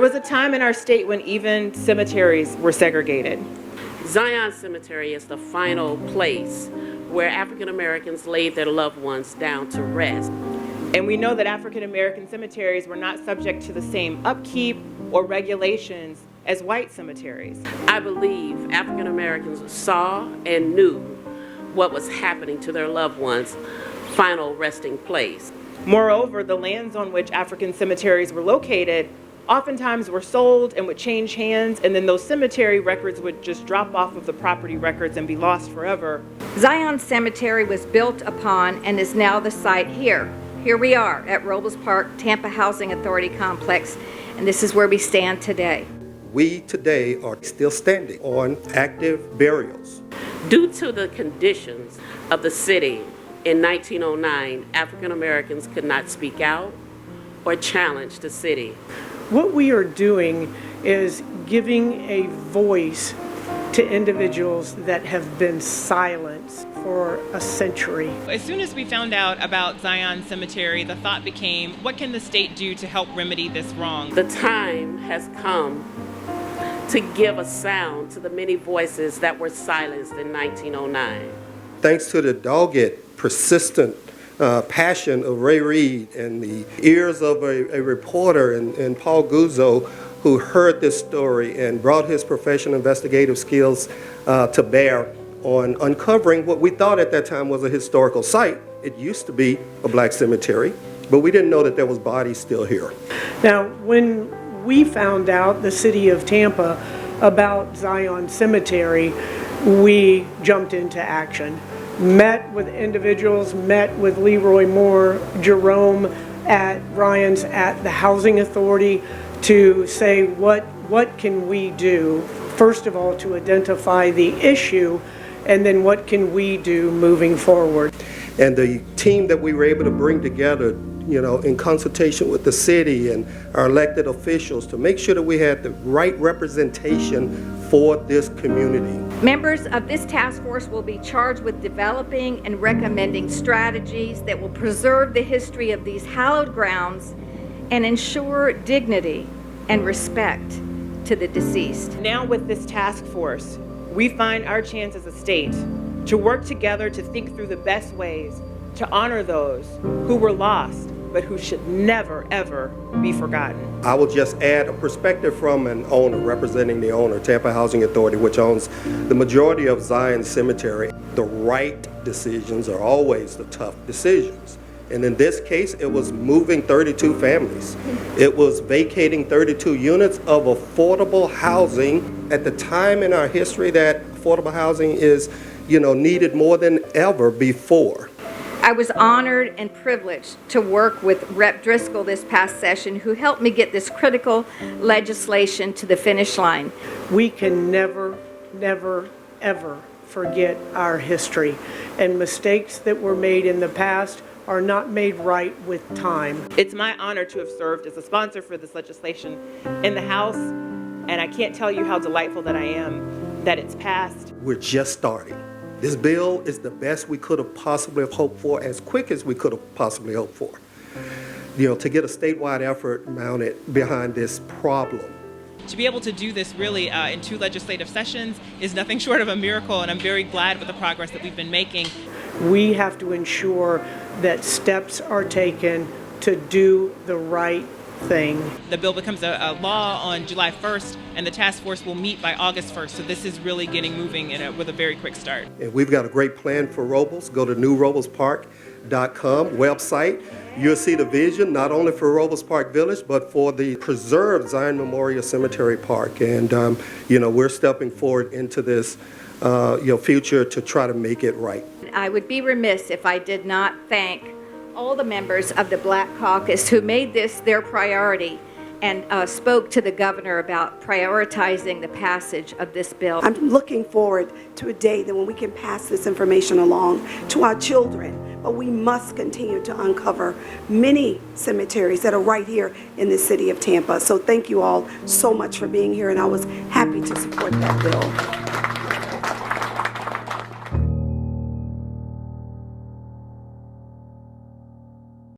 was a time in our state when even cemeteries were segregated. Zion Cemetery is the final place where African Americans laid their loved ones down to rest. And we know that African American cemeteries were not subject to the same upkeep or regulations as white cemeteries. I believe African Americans saw and knew what was happening to their loved ones' final resting place. Moreover, the lands on which African cemeteries were located oftentimes were sold and would change hands, and then those cemetery records would just drop off of the property records and be lost forever. Zion Cemetery was built upon and is now the site here. Here we are at Robles Park, Tampa Housing Authority Complex, and this is where we stand today. We today are still standing on active burials. Due to the conditions of the city in 1909, African Americans could not speak out or challenge the city. What we are doing is giving a voice to individuals that have been silenced for a century. As soon as we found out about Zion Cemetery, the thought became, what can the state do to help remedy this wrong? The time has come to give a sound to the many voices that were silenced in 1909. Thanks to the dogged, persistent passion of Ray Reid and the ears of a reporter and Paul Guzzo, who heard this story and brought his professional investigative skills to bear on uncovering what we thought at that time was a historical site. It used to be a black cemetery, but we didn't know that there was bodies still here. Now, when we found out, the city of Tampa, about Zion Cemetery, we jumped into action. Met with individuals, met with Leroy Moore, Jerome at Ryan's at the Housing Authority to say what can we do, first of all, to identify the issue, and then what can we do moving forward. And the team that we were able to bring together, you know, in consultation with the city and our elected officials to make sure that we had the right representation for this community. Members of this task force will be charged with developing and recommending strategies that will preserve the history of these hallowed grounds and ensure dignity and respect to the deceased. Now with this task force, we find our chance as a state to work together to think through the best ways to honor those who were lost, but who should never, ever be forgotten. I will just add a perspective from an owner, representing the owner, Tampa Housing Authority, which owns the majority of Zion Cemetery. The right decisions are always the tough decisions. And in this case, it was moving 32 families. It was vacating 32 units of affordable housing at the time in our history that affordable housing is, you know, needed more than ever before. I was honored and privileged to work with Rep. Driscoll this past session, who helped me get this critical legislation to the finish line. We can never, never, ever forget our history, and mistakes that were made in the past are not made right with time. It's my honor to have served as a sponsor for this legislation in the House, and I can't tell you how delightful that I am that it's passed. We're just starting. This bill is the best we could have possibly hoped for, as quick as we could have possibly hoped for. You know, to get a statewide effort mounted behind this problem. To be able to do this really in 2 legislative sessions is nothing short of a miracle, and I'm very glad with the progress that we've been making. We have to ensure that steps are taken to do the right thing. The bill becomes a law on July 1st, and the task force will meet by August 1st, so this is really getting moving with a very quick start. And we've got a great plan for Robles. Go to newroblespark.com website. You'll see the vision, not only for Robles Park Village, but for the preserved Zion Memorial Cemetery Park. And, you know, we're stepping forward into this future to try to make it right. I would be remiss if I did not thank all the members of the Black Caucus who made this their priority and spoke to the governor about prioritizing the passage of this bill. I'm looking forward to a day that when we can pass this information along to our children, but we must continue to uncover many cemeteries that are right here in the city of Tampa. So thank you all so much for being here, and I was happy to support that bill.